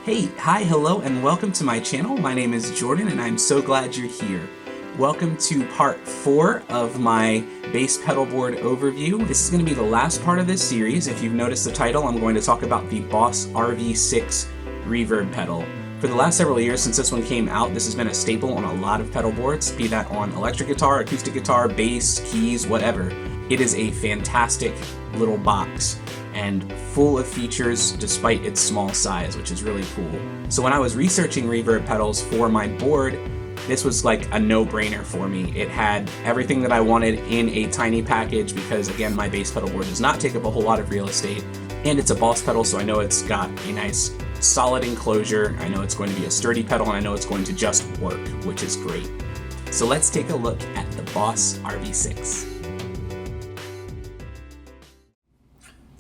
Hey, hi, hello, and welcome to my channel. My name is Jordan, and I'm so glad you're here. Welcome to part 4 of my bass pedalboard overview. This is going to be the last part of this series. If you've noticed the title, I'm going to talk about the Boss RV6 reverb pedal. For the last several years since this one came out, this has been a staple on a lot of pedalboards, be that on electric guitar, acoustic guitar, bass, keys, whatever. It is a fantastic little box and full of features despite its small size, which is really cool. So when I was researching reverb pedals for my board, this was like a no-brainer for me. It had everything that I wanted in a tiny package because, again, my bass pedal board does not take up a whole lot of real estate, and it's a Boss pedal, so I know it's got a nice solid enclosure, I know it's going to be a sturdy pedal, and I know it's going to just work, which is great. So let's take a look at the Boss RV6.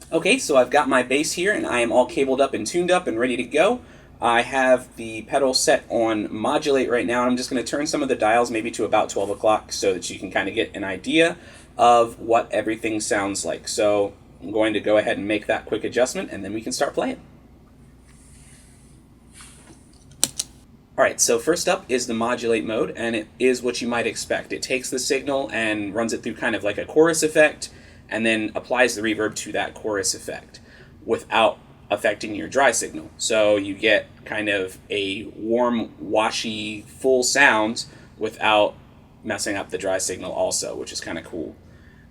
Okay, so I've got my bass here and I am all cabled up and tuned up and ready to go. I have the pedal set on Modulate right now, and I'm just going to turn some of the dials maybe to about 12 o'clock so that you can kind of get an idea of what everything sounds like. So I'm going to go ahead and make that quick adjustment and then we can start playing. Alright, so first up is the Modulate mode, and it is what you might expect. It takes the signal and runs it through kind of like a chorus effect, and then applies the reverb to that chorus effect without affecting your dry signal. So you get kind of a warm, washy, full sound without messing up the dry signal also, which is kind of cool.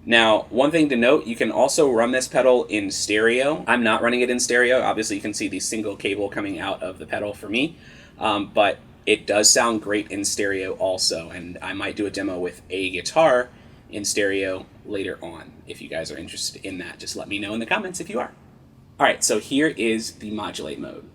Now, one thing to note, you can also run this pedal in stereo. I'm not running it in stereo. Obviously, you can see the single cable coming out of the pedal for me, but it does sound great in stereo also, and I might do a demo with a guitar in stereo later on. If you guys are interested in that, just let me know in the comments if you are. Alright, so here is the Modulate mode.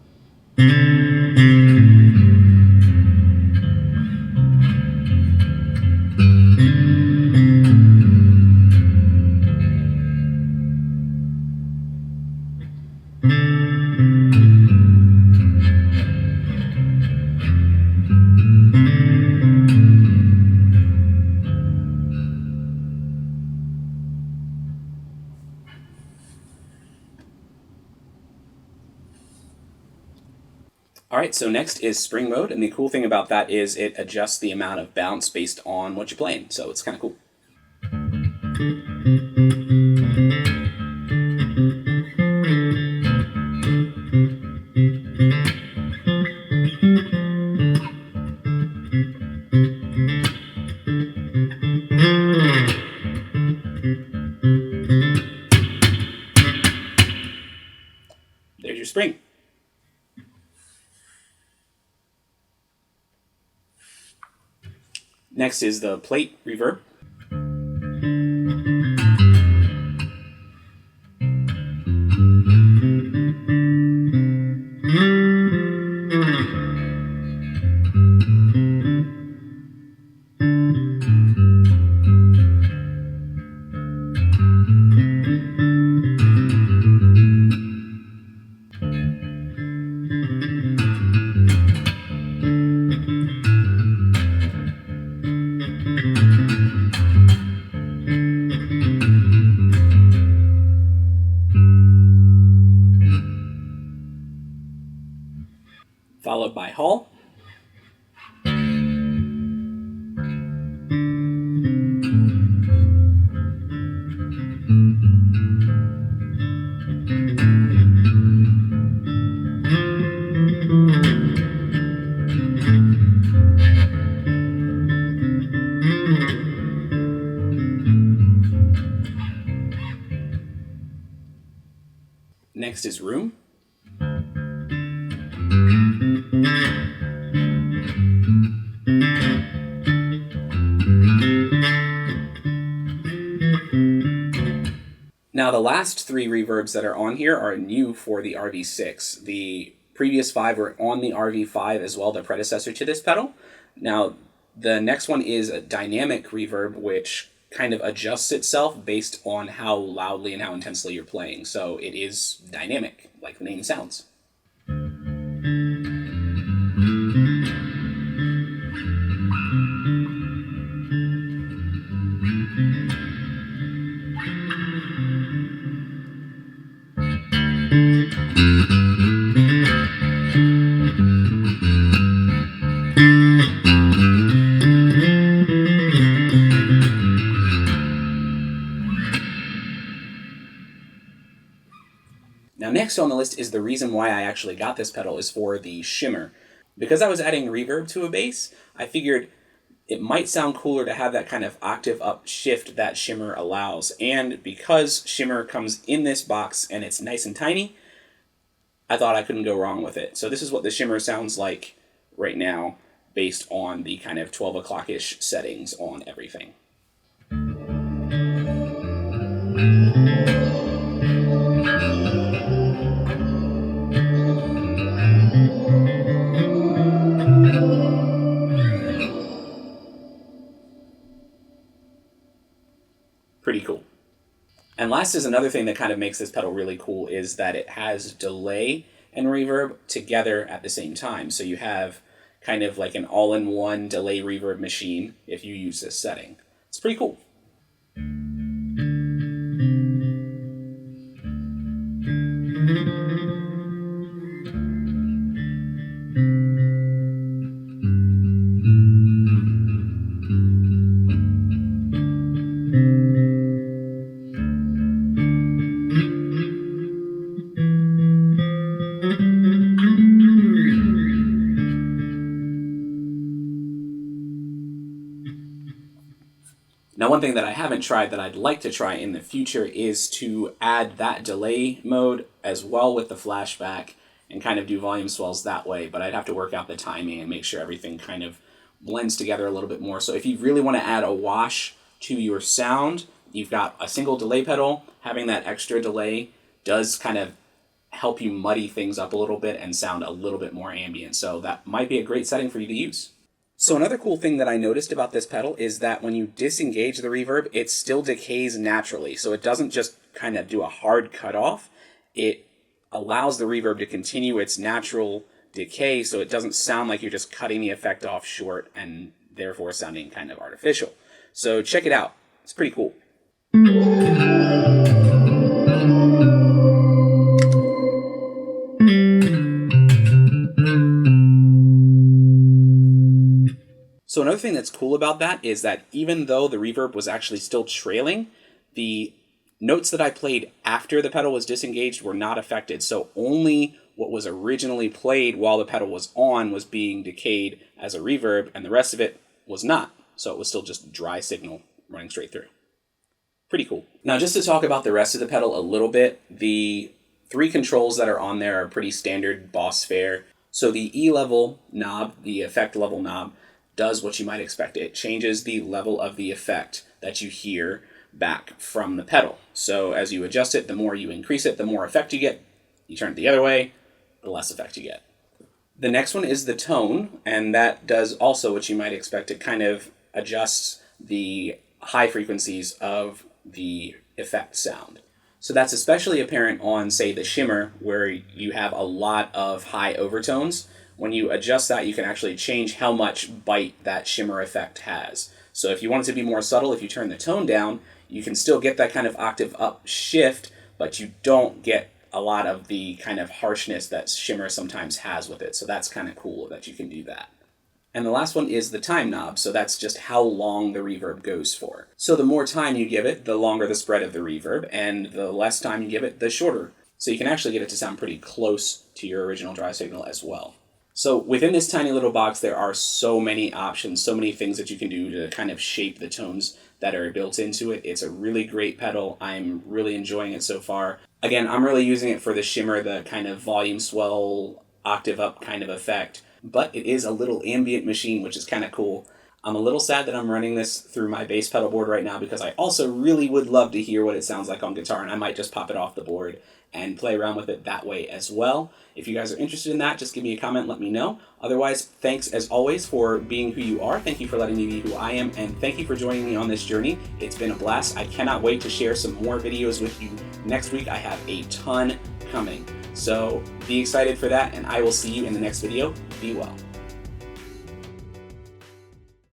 Alright, so next is Spring mode, and the cool thing about that is it adjusts the amount of bounce based on what you're playing, so it's kind of cool. There's your spring. Next is the plate reverb. Followed by Hall. Next is Room. Now the last 3 reverbs that are on here are new for the RV6. The previous 5 were on the RV5 as well, the predecessor to this pedal. Now the next one is a dynamic reverb, which kind of adjusts itself based on how loudly and how intensely you're playing. So it is dynamic, like the name sounds. Next on the list is the reason why I actually got this pedal is for the Shimmer. Because I was adding reverb to a bass, I figured it might sound cooler to have that kind of octave up shift that Shimmer allows. And because Shimmer comes in this box and it's nice and tiny, I thought I couldn't go wrong with it. So this is what the Shimmer sounds like right now, based on the kind of 12 o'clock-ish settings on everything. Pretty cool. And last is another thing that kind of makes this pedal really cool is that it has delay and reverb together at the same time. So you have kind of like an all-in-one delay reverb machine if you use this setting. It's pretty cool. Now, one thing that I haven't tried that I'd like to try in the future is to add that delay mode as well with the flashback and kind of do volume swells that way, but I'd have to work out the timing and make sure everything kind of blends together a little bit more. So if you really want to add a wash to your sound, you've got a single delay pedal. Having that extra delay does kind of help you muddy things up a little bit and sound a little bit more ambient. So that might be a great setting for you to use. So another cool thing that I noticed about this pedal is that when you disengage the reverb, it still decays naturally. So it doesn't just kind of do a hard cutoff. It allows the reverb to continue its natural decay, so it doesn't sound like you're just cutting the effect off short and therefore sounding kind of artificial. So check it out. It's pretty cool. So another thing that's cool about that is that even though the reverb was actually still trailing, the notes that I played after the pedal was disengaged were not affected. So only what was originally played while the pedal was on was being decayed as a reverb, and the rest of it was not. So it was still just dry signal running straight through. Pretty cool. Now, just to talk about the rest of the pedal a little bit, the 3 controls that are on there are pretty standard Boss fare. So the E level knob, the effect level knob, does what you might expect. It changes the level of the effect that you hear back from the pedal. So as you adjust it, the more you increase it, the more effect you get. You turn it the other way, the less effect you get. The next one is the tone, and that does also what you might expect. It kind of adjusts the high frequencies of the effect sound. So that's especially apparent on, say, the Shimmer, where you have a lot of high overtones. When you adjust that, you can actually change how much bite that Shimmer effect has. So if you want it to be more subtle, if you turn the tone down, you can still get that kind of octave up shift, but you don't get a lot of the kind of harshness that Shimmer sometimes has with it. So that's kind of cool that you can do that. And the last one is the time knob, so that's just how long the reverb goes for. So the more time you give it, the longer the spread of the reverb, and the less time you give it, the shorter. So you can actually get it to sound pretty close to your original dry signal as well. So within this tiny little box, there are so many options, so many things that you can do to kind of shape the tones that are built into it. It's a really great pedal. I'm really enjoying it so far. Again, I'm really using it for the Shimmer, the kind of volume swell, octave up kind of effect. But it is a little ambient machine, which is kind of cool. I'm a little sad that I'm running this through my bass pedal board right now because I also really would love to hear what it sounds like on guitar, and I might just pop it off the board and play around with it that way as well. If you guys are interested in that, just give me a comment, let me know. Otherwise, thanks as always for being who you are. Thank you for letting me be who I am, and thank you for joining me on this journey. It's been a blast. I cannot wait to share some more videos with you next week. I have a ton coming. So be excited for that, and I will see you in the next video. Be well.